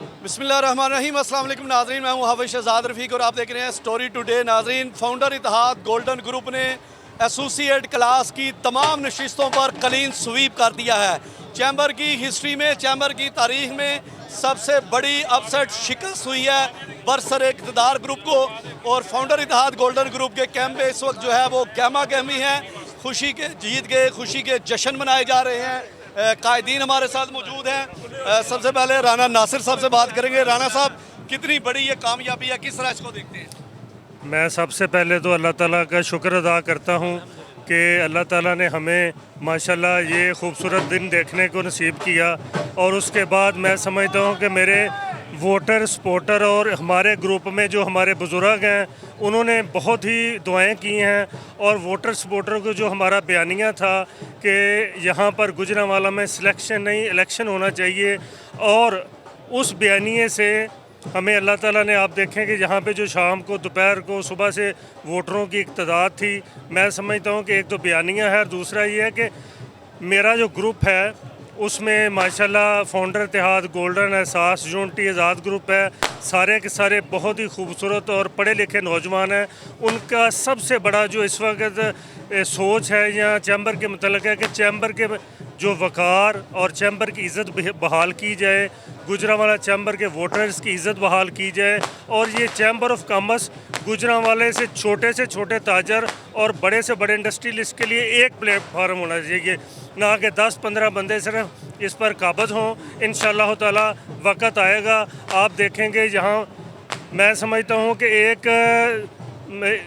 बिस्मिल्लाहिर्रहमानिर्रहीम, अस्सलाम वालेकुम नाज़रीन। मैं हूँ हाफिज़ शहज़ाद रफ़ीक और आप देख रहे हैं स्टोरी टुडे। नाज़रीन, फाउंडर इत्तेहाद गोल्डन ग्रुप ने एसोसिएट क्लास की तमाम नशिस्तों पर क्लीन स्वीप कर दिया है। चैम्बर की हिस्ट्री में, चैम्बर की तारीख में सबसे बड़ी अपसेट शिकस्त हुई है बरसर इक़्तिदार ग्रुप को। और फाउंडर इत्तेहाद गोल्डन ग्रुप के कैंप में इस वक्त जो है वो गहमा गहमी है। खुशी के जीत के खुशी के जश्न मनाए जा रहे हैं। कायदीन हमारे साथ मौजूद हैं। सबसे पहले राना नासिर साहब से बात करेंगे। राना साहब, कितनी बड़ी ये कामयाबी है, किस तरह इसको देखते हैं? मैं सबसे पहले तो अल्लाह ताला का शुक्र अदा करता हूँ कि अल्लाह ताला ने हमें माशाल्लाह ये खूबसूरत दिन देखने को नसीब किया। और उसके बाद मैं समझता हूँ कि मेरे वोटर सपोर्टर और हमारे ग्रुप में जो हमारे बुज़ुर्ग हैं उन्होंने बहुत ही दुआएं की हैं। और वोटर सपोर्टर को जो हमारा बयानिया था कि यहाँ पर गुजरांवाला में सिलेक्शन नहीं इलेक्शन होना चाहिए, और उस बयानिए से हमें अल्लाह ताला ने, आप देखें कि यहाँ पे जो शाम को दोपहर को सुबह से वोटरों की एक तादाद थी। मैं समझता हूँ कि एक तो बयानिया है और दूसरा ये है कि मेरा जो ग्रुप है उसमें माशाल्लाह फाउंडर इत्तेहाद गोल्डन एहसास यूनिटी आज़ाद ग्रुप है। सारे के सारे बहुत ही खूबसूरत और पढ़े लिखे नौजवान हैं। उनका सबसे बड़ा जो इस वक्त सोच है या चैम्बर के मतलब है कि चैम्बर के जो वक़ार और चैम्बर की इज़्ज़त बहाल की जाए, गुजरांवाला चैम्बर के वोटर्स की इज़्ज़त बहाल की जाए। और ये चैम्बर ऑफ कॉमर्स गुजरांवाले से छोटे ताजर और बड़े से बड़े इंडस्ट्रियलिस्ट के लिए एक प्लेटफार्म होना चाहिए, ना कि 10-15 बंदे सिर्फ इस पर काबज़ हों। इंशाअल्लाह ताला वक़्त आएगा, आप देखेंगे। यहाँ मैं समझता हूँ कि एक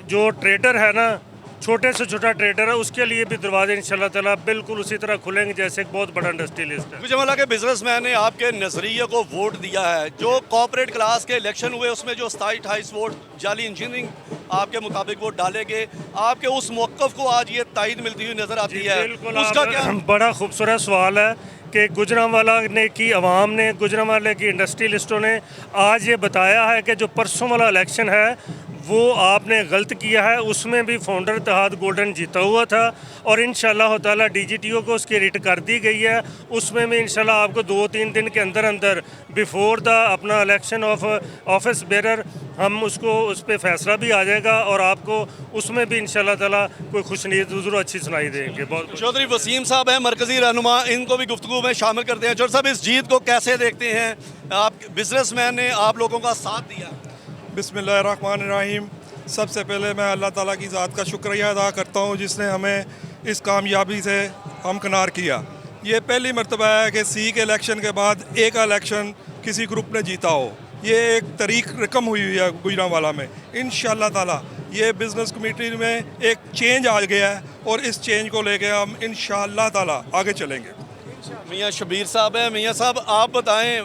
जो ट्रेडर है ना, छोटे से छोटा ट्रेडर है, उसके लिए भी दरवाजे इंशाअल्लाह ताला बिल्कुल उसी तरह खुलेंगे जैसे एक बहुत बड़ा इंडस्ट्रियलिस्ट है। गुजरांवाला के बिजनेसमैन ने आपके नज़रिए को वोट दिया है। जो कॉर्पोरेट क्लास के इलेक्शन हुए उसमें जो 27-28 वोट जाली इंजीनियरिंग आपके मुताबिक वोट डाले गए, आपके उस मौक़िफ़ को आज ये तायद मिलती हुई नज़र आती है, उसका क्या? बड़ा खूबसूरत सवाल है कि गुजरांवाला ने की आवाम ने, गुजरांवाले की इंडस्ट्रियलिस्टों ने आज ये बताया है कि जो परसों वाला इलेक्शन है वो आपने गलत किया है। उसमें भी फाउंडर इत्तेहाद गोल्डन जीता हुआ था और इंशाअल्लाह ताला डीजीटीओ को उसकी रिट कर दी गई है। उसमें भी इंशाअल्लाह आपको 2-3 दिन के अंदर अंदर बिफोर द अपना इलेक्शन ऑफ ऑफिस बेरर हम उसको उस पर फैसला भी आ जाएगा और आपको उसमें भी इंशाअल्लाह ताला कोई खुशनीद ज़रूर अच्छी सुनाई देंगे। बहुत चौधरी वसीम साहब हैं मरकज़ी रहनुमा, इनको भी गुफ्तगू में शामिल करते हैं। चौधरी साहब, इस जीत को कैसे देखते हैं? आप बिजनेसमैन ने आप लोगों का साथ दिया। बिस्मिल्लाहिर्रहमानिर्रहीम। सबसे पहले मैं अल्लाह ताला की ज़ात का शुक्रिया अदा करता हूँ जिसने हमें इस कामयाबी से हमकिनार किया। ये पहली मरतबा है कि सी के इलेक्शन के बाद एक इलेक्शन किसी ग्रुप ने जीता हो। ये एक तरीक रकम हुई है गुजरांवाला में। इंशाअल्लाह ताला ये बिज़नेस कमेटी में एक चेंज आ गया है और इस चेंज को लेके हम इंशाअल्लाह ताला आगे चलेंगे। मियाँ शबीर साहब हैं। मियाँ साहब, आप बताएं,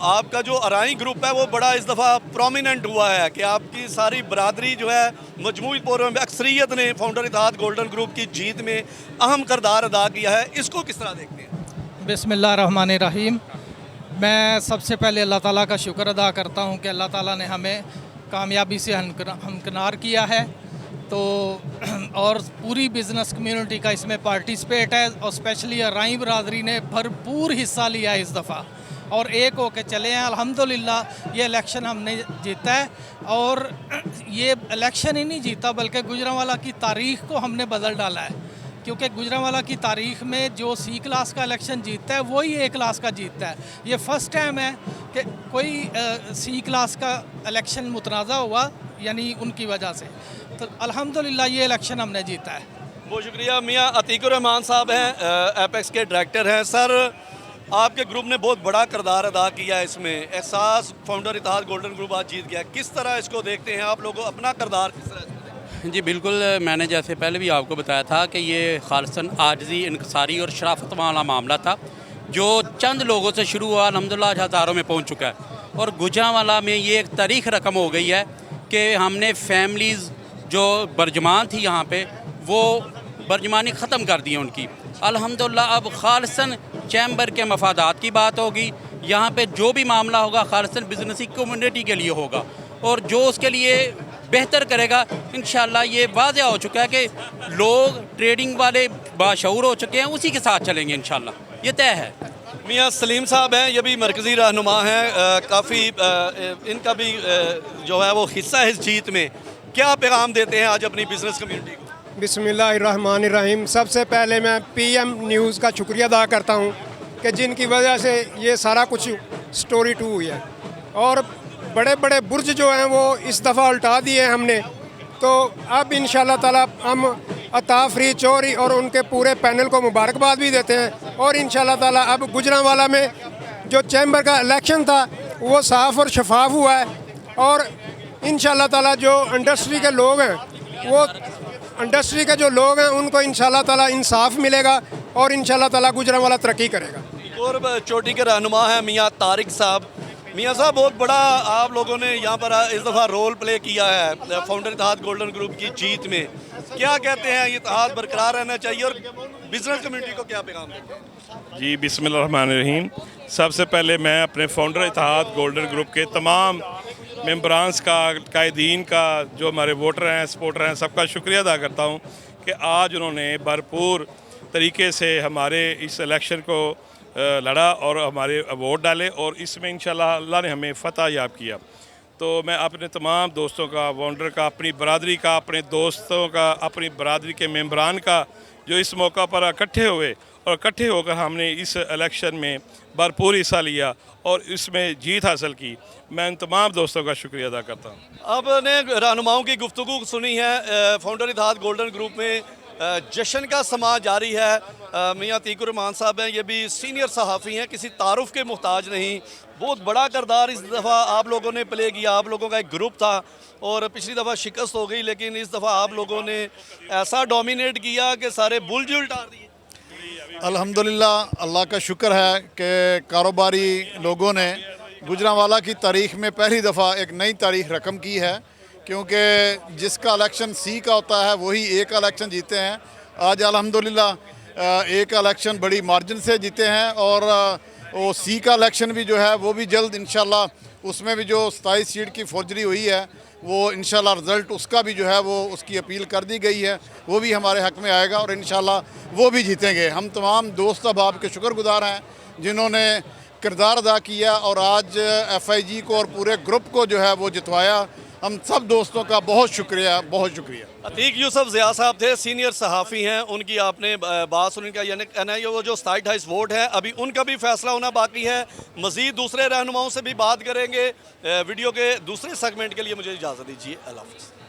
आपका जो अराई ग्रुप है वो बड़ा इस दफ़ा प्रोमिनेंट हुआ है कि आपकी सारी बरादरी जो है मजमूई तौर में अक्सरियत ने फाउंडर इत्तेहाद गोल्डन ग्रुप की जीत में अहम किरदार अदा किया है। इसको किस तरह देखते हैं? बिस्मिल्लाहिर्रहमानिर्रहीम। मैं सबसे पहले अल्लाह ताला का शुक्र अदा करता हूँ कि अल्लाह ताला ने हमें कामयाबी से हमकिनार किया है। तो और पूरी बिज़नेस कम्युनिटी का इसमें पार्टिसिपेट है और स्पेशली अराई बरादरी ने भरपूर हिस्सा लिया है इस दफ़ा और एक होके चले हैं। अल्हम्दुलिल्लाह ये इलेक्शन हमने जीता है और ये इलेक्शन ही नहीं जीता बल्कि गुजरांवाला की तारीख़ को हमने बदल डाला है, क्योंकि गुजरांवाला की तारीख़ में जो सी क्लास का इलेक्शन जीतता है वही ए क्लास का जीतता है। ये फ़र्स्ट टाइम है कि कोई सी क्लास का इलेक्शन मुतनाज़ा हुआ, यानी उनकी वजह से। तो अल्हम्दुलिल्लाह ये इलेक्शन हमने जीता है। बहुत शुक्रिया। मियाँ अतीकुर रहमान साहब हैं, एपेक्स के डायरेक्टर हैं। सर, आपके ग्रुप ने बहुत बड़ा किरदार अदा किया है इसमें। एहसास फाउंडर इत्तेहाद गोल्डन ग्रुप आज जीत गया, किस तरह इसको देखते हैं आप लोग? अपना किरदार किस तरह इसको देखते हैं? जी बिल्कुल, मैंने जैसे पहले भी आपको बताया था कि ये खालिसन आजिज़ी, इनकसारी और शराफत वाला मामला था जो चंद लोगों से शुरू हुआ, अल्हम्दुलिल्लाह हज़ारों में पहुँच चुका है। और गुजरांवाला में ये एक तारीख़ रकम हो गई है कि हमने फैमिलीज़ जो बर्जमान थी यहाँ पे, वो बर्जमानी ख़त्म कर दी है उनकी। अल्हम्दुलिल्लाह अब खालिसन चैम्बर के मफादात की बात होगी। यहाँ पे जो भी मामला होगा खालिसन बिजनेसी कम्युनिटी के लिए होगा और जो उसके लिए बेहतर करेगा। इंशाअल्लाह ये वाज़ेह हो चुका है कि लोग ट्रेडिंग वाले बाशऊर हो चुके हैं, उसी के साथ चलेंगे इंशाअल्लाह, ये तय है। मियाँ सलीम साहब हैं, ये भी मरकज़ी रहनुमा हैं, काफ़ी इनका भी जो है वो हिस्सा है इस जीत में। क्या पैगाम देते हैं आज अपनी बिजनेस कम्युनिटी को? बिस्मिल्लाहिर्रहमानिर्रहीम। सबसे पहले मैं पीएम न्यूज़ का शुक्रिया अदा करता हूँ कि जिनकी वजह से ये सारा कुछ स्टोरी 2 हुई है, और बड़े बड़े बुर्ज जो हैं वो इस दफ़ा उल्टा दिए हैं हमने। तो अब इंशाल्लाह ताला हम अता फरीद चौधरी और उनके पूरे पैनल को मुबारकबाद भी देते हैं, और इंशाल्लाह ताला अब गुजरांवाला में जो चैम्बर का इलेक्शन था वो साफ़ और शफाफ हुआ है, और इंशाल्लाह ताला जो इंडस्ट्री के लोग हैं वो इंडस्ट्री के जो लोग हैं उनको इंशाल्लाह ताला इंसाफ मिलेगा, और इंशाल्लाह ताला गुजरांवाला तरक्की करेगा। और चोटी के रहनुमा हैं मियाँ तारिक साहब। मियाँ साहब, बहुत बड़ा आप लोगों ने यहाँ पर इस दफ़ा रोल प्ले किया है फाउंडर इत्तेहाद गोल्डन ग्रुप की जीत में। क्या कहते हैं, ये इत्तेहाद बरकरार रहना चाहिए और बिजनेस कम्युनिटी को क्या पैगाम देते हैं? जी बिस्मिल्लाहिर्रहमानिर्रहीम। सबसे पहले मैं अपने फाउंडर इत्तेहाद गोल्डन ग्रुप के तमाम मेंबरान्स का, कायदीन का, जो हमारे वोटर हैं, सपोर्टर हैं, सबका शुक्रिया अदा करता हूँ कि आज उन्होंने भरपूर तरीके से हमारे इस इलेक्शन को लड़ा और हमारे वोट डाले, और इसमें इंशाल्लाह अल्लाह ने हमें फ़तह याब किया। तो मैं अपने तमाम दोस्तों का, वोटर का, अपनी बरादरी का, अपने दोस्तों का, अपनी बरादरी के मेंबरान का, जो इस मौका पर इकट्ठे हुए और इकट्ठे होकर हमने इस इलेक्शन में भरपूर हिस्सा लिया और इसमें जीत हासिल की, मैं उन तमाम दोस्तों का शुक्रिया अदा करता हूँ। आपने रहनुमाओं की गुफ्तगू सुनी है। फाउंडर इत्तेहाद गोल्डन ग्रुप में जश्न का समा जारी है। मियाँ तीकुर रहमान साहब हैं, ये भी सीनियर सहाफ़ी हैं, किसी तारुफ के मुहताज नहीं। बहुत बड़ा किरदार इस दफ़ा आप लोगों ने प्ले किया। आप लोगों का एक ग्रुप था और पिछली दफ़ा शिकस्त हो गई, लेकिन इस दफ़ा आप लोगों ने ऐसा डोमिनेट किया कि सारे बुल जी उल्टा दिए। अल्हम्दुलिल्लाह, अल्लाह का शुक्र है कि कारोबारी लोगों ने गुजरांवाला की तारीख़ में पहली दफ़ा एक नई तारीख़ रकम की है, क्योंकि जिसका इलेक्शन सी का होता है वही एक इलेक्शन जीते हैं। आज अल्हम्दुलिल्लाह एक इलेक्शन बड़ी मार्जिन से जीते हैं, और वो सी का इलेक्शन भी जो है वो भी जल्द इंशाल्लाह, उसमें भी जो 27 सीट की फौजरी हुई है वो इंशाल्लाह रिज़ल्ट उसका भी जो है वो उसकी अपील कर दी गई है, वो भी हमारे हक़ में आएगा और इंशाल्लाह वो भी जीतेंगे। हम तमाम दोस्त अहबाब के शुक्रगुज़ार हैं जिन्होंने किरदार अदा किया और आज FIG को और पूरे ग्रुप को जो है वो जितवाया। हम सब दोस्तों का बहुत शुक्रिया, बहुत शुक्रिया। अतीक यूसुफ ज़िया साहब थे, सीनियर सहाफ़ी हैं, उनकी आपने बात सुनी का, यानी कहना है वो जो 27-28 वोट है अभी उनका भी फैसला होना बाकी है। मज़ीद दूसरे रहनुमाओं से भी बात करेंगे। वीडियो के दूसरे सेगमेंट के लिए मुझे इजाज़त दीजिए। अल्लाह हाफ़िज़।